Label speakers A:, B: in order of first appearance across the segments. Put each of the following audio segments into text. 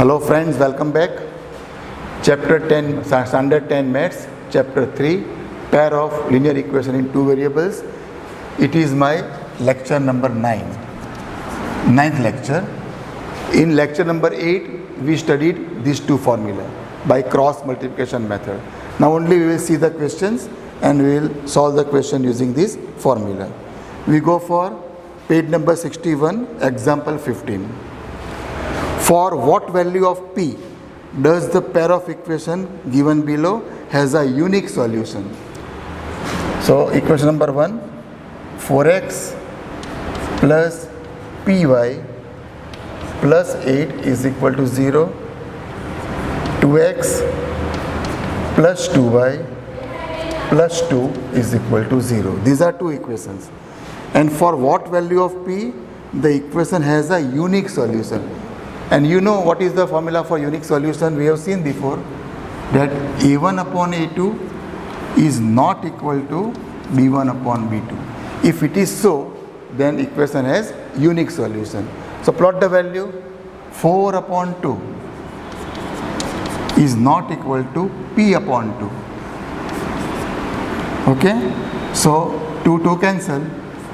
A: Hello friends, welcome back. Chapter 10, Standard 10 Maths, Chapter 3, Pair of Linear Equation in Two Variables. It is my lecture number 9, ninth lecture. In lecture number 8, we studied these two formula by cross multiplication method. Now only we will see the questions and we will solve the question using this formula. We go for page number 61, example 15. For what value of P does the pair of equation given below has a unique solution? So equation number 1, 4x plus py plus 8 is equal to 0, 2x plus 2y plus 2 is equal to 0. These are two equations. And for what value of P, the equation has a unique solution. And you know what is the formula for unique solution? We have seen before that A1 upon A2 is not equal to B1 upon B2. If it is so, then equation has unique solution. So plot the value. 4 upon 2 is not equal to P upon 2. Okay? So 2 cancel.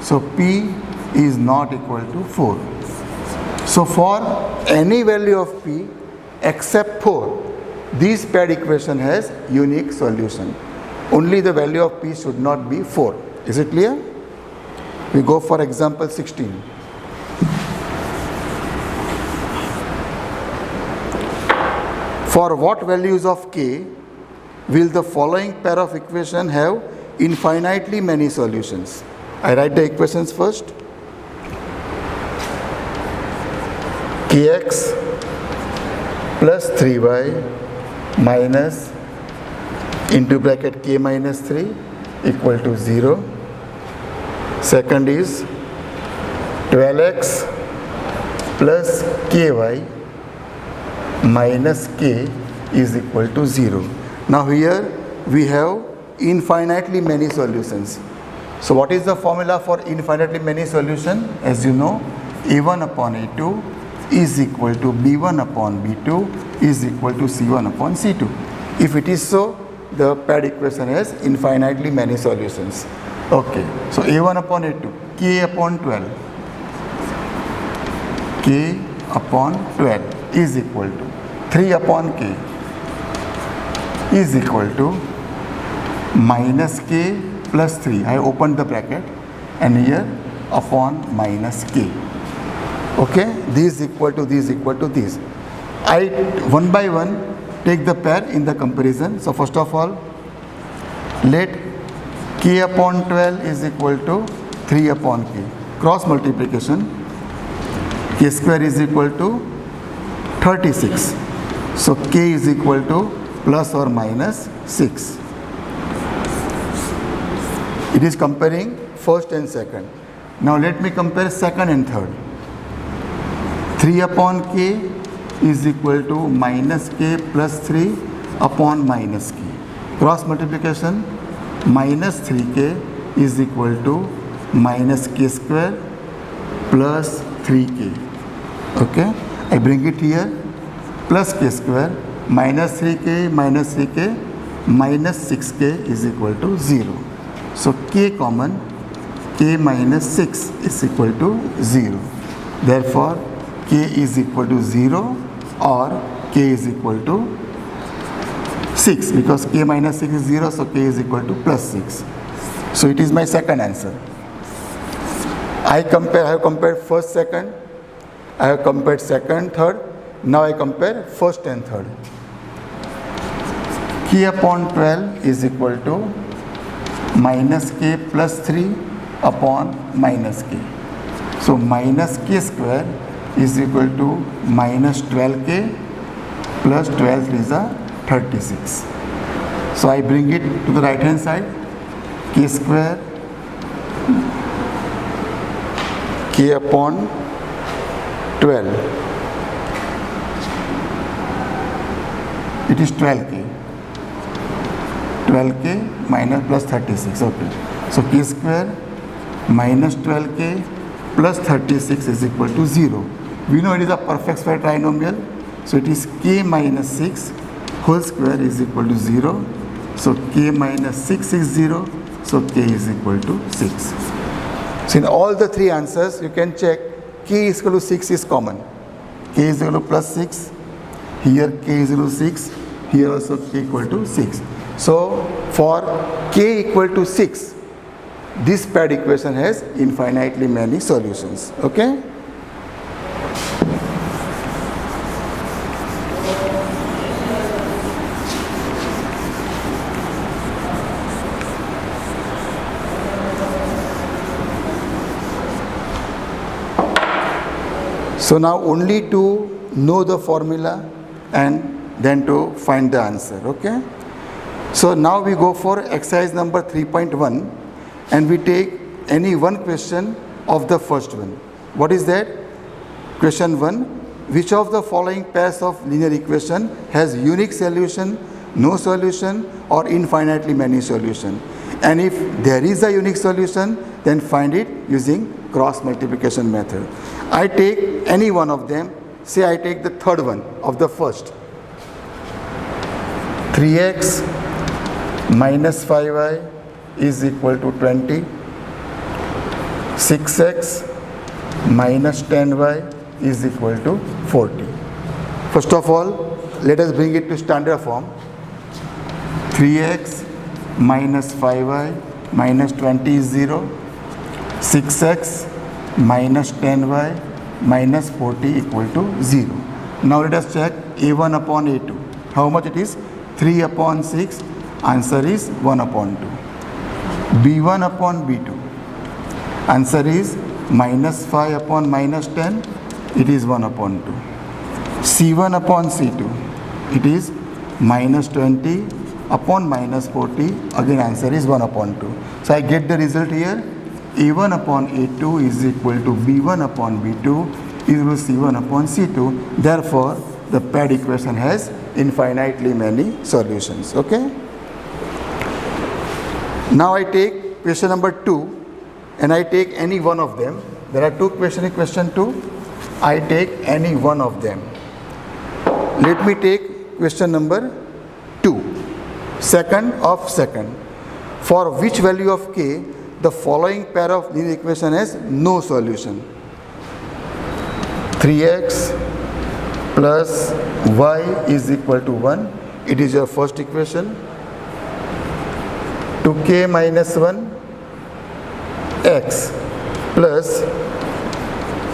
A: So P is not equal to 4. So for any value of P except 4, this paired equation has unique solution. Only the value of P should not be 4. Is it clear? We go for example 16. For what values of K will the following pair of equation have infinitely many solutions? I write the equations first. Kx plus 3y minus into bracket k minus 3 equal to 0. Second is 12x plus ky minus k is equal to 0. Now here we have infinitely many solutions. So what is the formula for infinitely many solution? As you know, A1 upon A2 is equal to B1 upon B2 is equal to C1 upon C2. If it is so, the paired equation has infinitely many solutions. Okay, so A1 upon A2, K upon 12, K upon 12 is equal to 3 upon K is equal to minus K plus 3. I opened the bracket and here upon minus K. Okay, this equal to this equal to this. I one by one take the pair in the comparison. So first of all, let K upon 12 is equal to 3 upon K. Cross multiplication. K square is equal to 36. So K is equal to plus or minus 6. It is comparing first and second. Now let me compare second and third. 3 upon K is equal to minus K plus 3 upon minus K. Cross multiplication, minus 3K is equal to minus K square plus 3K. Okay, I bring it here, plus K square, minus 3K, minus 3K, minus 6K is equal to 0. So K common, K minus 6 is equal to 0. Therefore, K is equal to 0 or K is equal to 6 because K minus 6 is 0, so K is equal to plus 6. So it is my second answer. I have compared first, second, I have compared second, third, now I compare first and third. K upon 12 is equal to minus K plus 3 upon minus K. So minus K square is equal to minus 12K plus 12 is a 36. So I bring it to the right hand side. K square K upon 12. It is 12K. 12K minus plus 36. Okay. So K square minus 12K plus 36 is equal to 0. We know it is a perfect square trinomial. So it is k minus 6 whole square is equal to 0. So k minus 6 is 0. So k is equal to 6. So in all the three answers, you can check k is equal to 6 is common. K is equal to plus 6. Here k is equal to 6. Here also k equal to 6. So for k equal to 6, this paired equation has infinitely many solutions. Okay? So now only to know the formula and then to find the answer. Okay? So now we go for exercise number 3.1 and we take any one question of the first one. What is that? Question 1. Which of the following pairs of linear equation has unique solution, no solution, or infinitely many solution? And if there is a unique solution, then find it using cross multiplication method. I take any one of them. Say I take the third one of the first. 3x minus 5y is equal to 20. 6x minus 10y is equal to 40. First of all, let us bring it to standard form. 3x minus 5y minus 20 is 0. 6x minus 10y minus 40 equal to 0. Now let us check a1 upon a2. How much it is? 3 upon 6. Answer is 1 upon 2. b1 upon b2. Answer is minus 5 upon minus 10. It is 1 upon 2. c1 upon c2. It is minus 20 upon minus 40. Again answer is 1 upon 2. So I get the result here. a1 upon a2 is equal to b1 upon b2 is equal to c1 upon c2. Therefore, the paired equation has infinitely many solutions. Okay? Now I take question number 2 and I take any one of them. There are two questions in question 2. I take any one of them. Let me take question number 2. Second of second. For which value of k the following pair of linear equation has no solution? 3x plus y is equal to 1. It is your first equation. 2k minus 1 x plus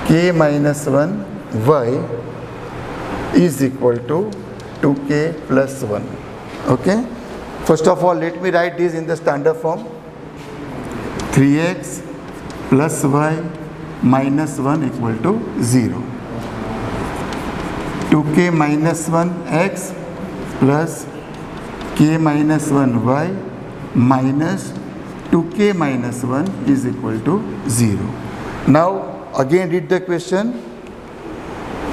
A: k minus 1 y is equal to 2k plus 1. Okay? First of all, let me write this in the standard form. 3x plus y minus 1 equal to 0. 2k minus 1 x plus k minus 1 y minus 2k minus 1 is equal to 0. Now again read the question.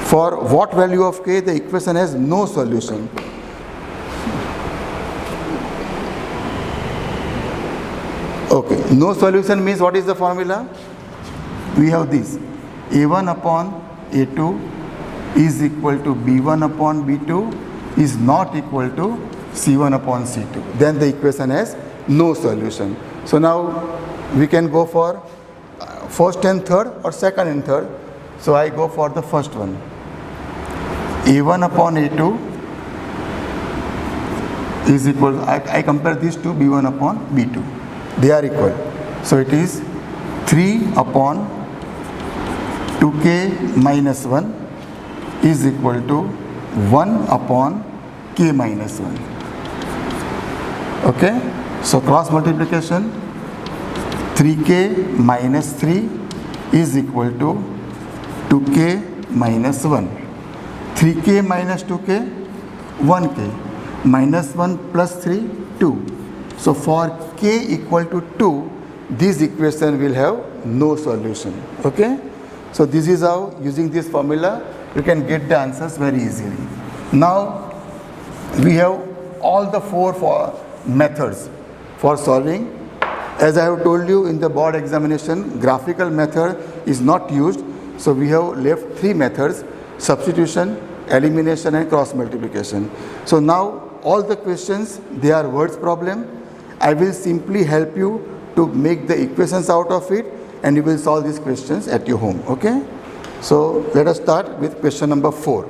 A: For what value of k the equation has no solution? Okay, no solution means what is the formula? We have this. a1 upon a2 is equal to b1 upon b2 is not equal to c1 upon c2. Then the equation has no solution. So now we can go for first and third or second and third. So I go for the first one. a1 upon a2 is equal, I compare these two, b1 upon b2. They are equal. So it is 3 upon 2k minus 1 is equal to 1 upon k minus 1. Okay? So cross multiplication, 3k minus 3 is equal to 2k minus 1. 3k minus 2k, 1k. Minus 1 plus 3, 2. So for k equal to 2, this equation will have no solution. Okay? So this is how, using this formula, you can get the answers very easily. Now we have all the four methods for solving. As I have told you in the board examination, graphical method is not used. So we have left three methods: substitution, elimination and cross multiplication. So now all the questions, they are words problem. I will simply help you to make the equations out of it, and you will solve these questions at your home. Okay? So let us start with question number 4.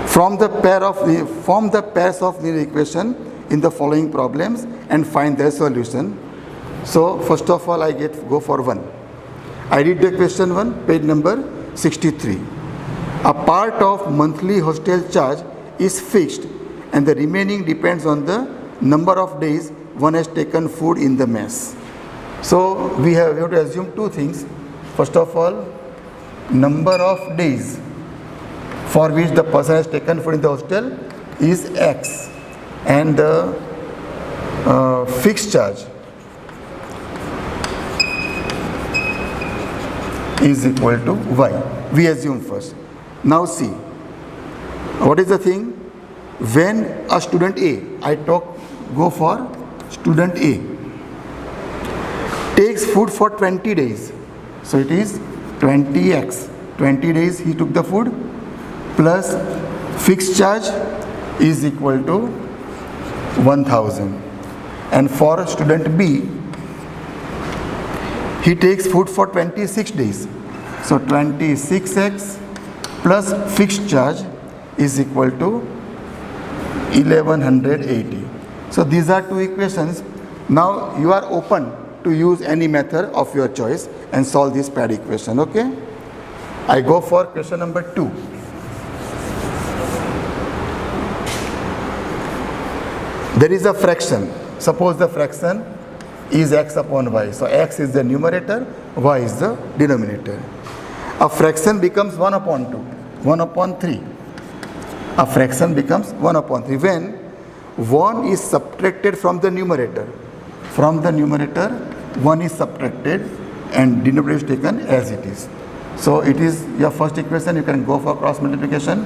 A: Form the pairs of linear equation in the following problems and find their solution. So first of all, go for 1. I read the question 1, page number 63. A part of monthly hostel charge is fixed and the remaining depends on the number of days one has taken food in the mess. So we have to assume two things. First of all, number of days for which the person has taken food in the hostel is X, and the fixed charge is equal to Y. We assume first. Now see, what is the thing? When a student A, go for student A, takes food for 20 days. So it is 20x. 20 days he took the food plus fixed charge is equal to 1000. And for student B, he takes food for 26 days. So 26x plus fixed charge is equal to 1180. So these are two equations. Now you are open to use any method of your choice and solve this paired equation. Okay? I go for question number 2. There is a fraction. Suppose the fraction is x upon y. So x is the numerator, y is the denominator. A fraction becomes 1 upon 2, 1 upon 3. A fraction becomes 1 upon 3 when 1 is subtracted from the numerator. From the numerator, 1 is subtracted and denominator is taken as it is. So it is your first equation. You can go for cross multiplication.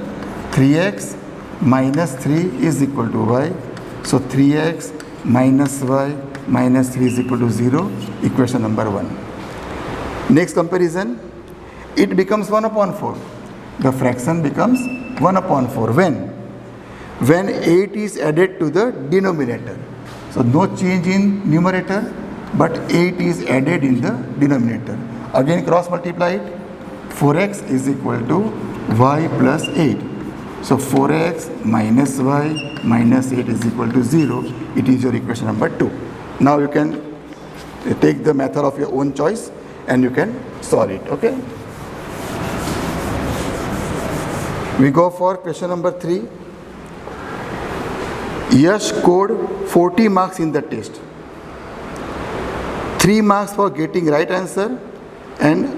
A: 3x minus 3 is equal to y. So 3x minus y minus 3 is equal to 0. Equation number 1. Next comparison. It becomes 1 upon 4. The fraction becomes 1 upon 4 when 8 is added to the denominator. So no change in numerator, but 8 is added in the denominator. Again cross multiply it. 4x is equal to y plus 8. So 4x minus y minus 8 is equal to 0. It is your equation number 2. Now you can take the method of your own choice and you can solve it. Okay? We go for question number 3. Yash scored 40 marks in the test. 3 marks for getting right answer and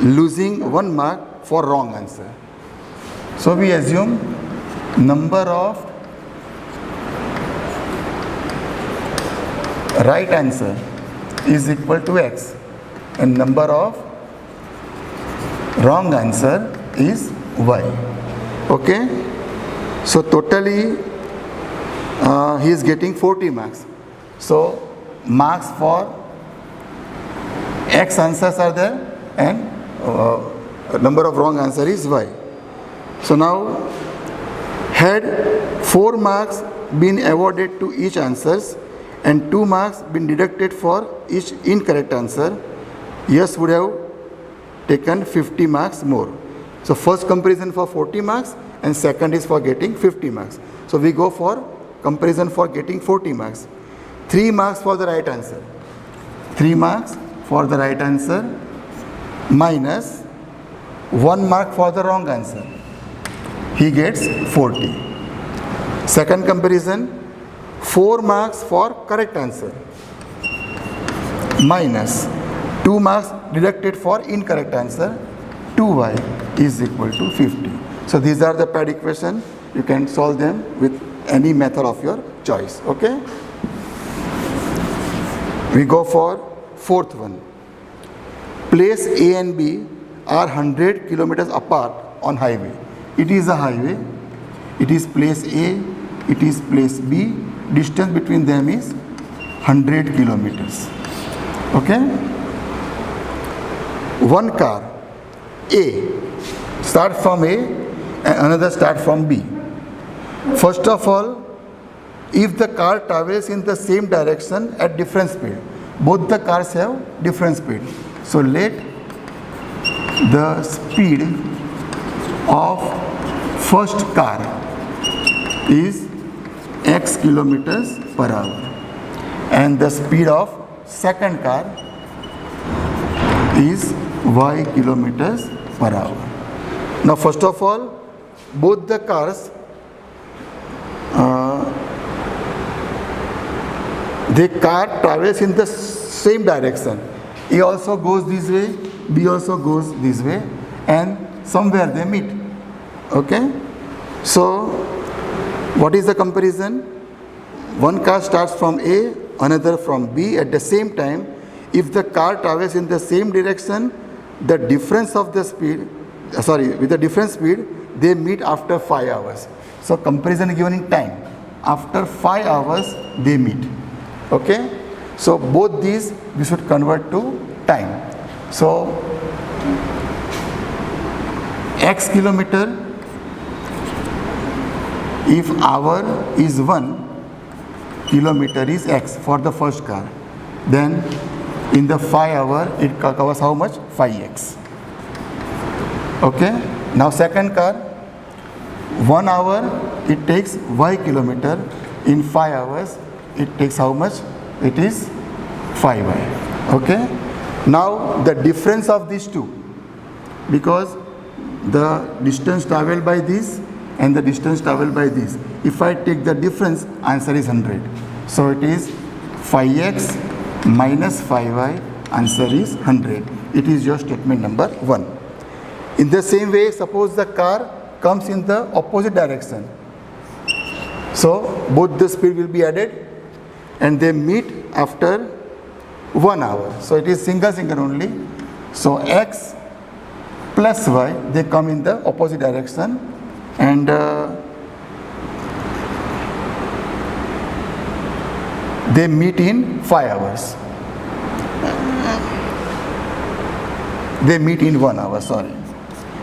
A: losing 1 mark for wrong answer. So we assume number of right answer is equal to x and number of wrong answer is y. Okay? So totally he is getting 40 marks. So marks for x answers are there and number of wrong answer is y. So now, had 4 marks been awarded to each answers and 2 marks been deducted for each incorrect answer, Yash would have taken 50 marks more. So first comparison for 40 marks and second is for getting 50 marks. So we go for comparison for getting 40 marks. 3 marks for the right answer. 3 marks for the right answer minus 1 mark for the wrong answer. He gets 40. Second comparison, 4 marks for correct answer minus 2 marks deducted for incorrect answer. 2y is equal to 50. So these are the paired equation. You can solve them with any method of your choice. Okay? We go for fourth one. Place A and B are 100 kilometers apart on highway. It is a highway. It is place A. It is place B. Distance between them is 100 kilometers. Okay? one car A start from A and another start from B. First of all, if the car travels in the same direction at different speed, both the cars have different speed. So let the speed of first car is x kilometers per hour and the speed of second car is y kilometers per hour. Now first of all, both the cars the car travels in the same direction. A also goes this way, B also goes this way, and somewhere they meet. Okay? So, what is the comparison? One car starts from A, another from B at the same time. If the car travels in the same direction, the difference of the speed, with the different speed, they meet after 5 hours. So, comparison is given in time. After 5 hours, they meet. Okay? So, both these we should convert to time. So, x kilometer, if hour is 1, kilometer is x for the first car. Then in the 5 hour it covers how much? 5x. Okay? Now second car, 1 hour it takes y kilometer. In 5 hours it takes how much? It is 5y. Okay? Now the difference of these two, because the distance traveled by this and the distance traveled by this, if I take the difference, answer is 100. So it is 5x minus 5y, answer is 100. It is your statement number 1. In the same way, suppose the car comes in the opposite direction. So both the speed will be added and they meet after 1 hour. So it is single only. So x plus y, they come in the opposite direction and they meet in 5 hours. They meet in 1 hour, sorry.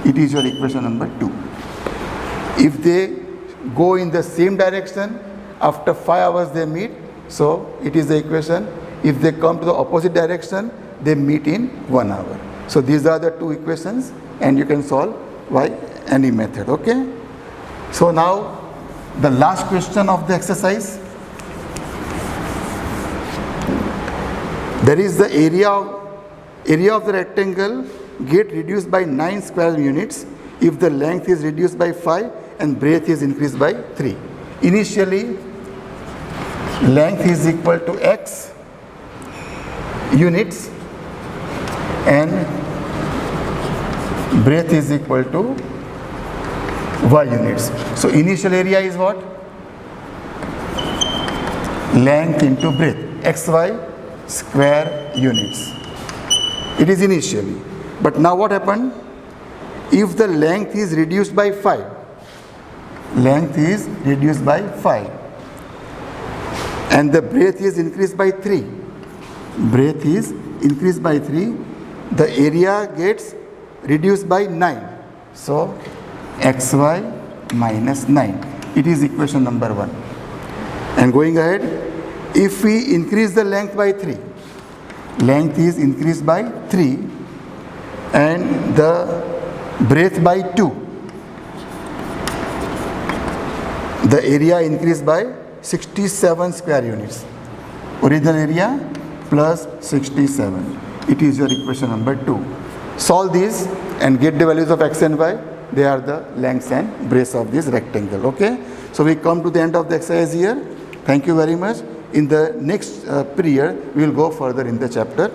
A: It is your equation number 2. If they go in the same direction, after 5 hours they meet, so it is the equation. If they come to the opposite direction, they meet in 1 hour. So these are the two equations and you can solve by any method, okay? So now the last question of the exercise. There is the area of the rectangle get reduced by 9 square units if the length is reduced by 5 and breadth is increased by 3. Initially, length is equal to x units and breadth is equal to y units. So initial area is what? Length into breadth, xy square units. It is initially. But now what happened? If the length is reduced by 5, length is reduced by 5 and the breadth is increased by 3, breadth is increased by 3, the area gets reduced by 9. So xy minus 9. It is equation number 1. And going ahead, if we increase the length by 3, length is increased by 3 and the breadth by 2, the area increased by 67 square units. Original area plus 67. It is your equation number 2. Solve this and get the values of x and y. They are the lengths and breadths of this rectangle. Okay. So we come to the end of the exercise here. Thank you very much. In the next period, we will go further in the chapter.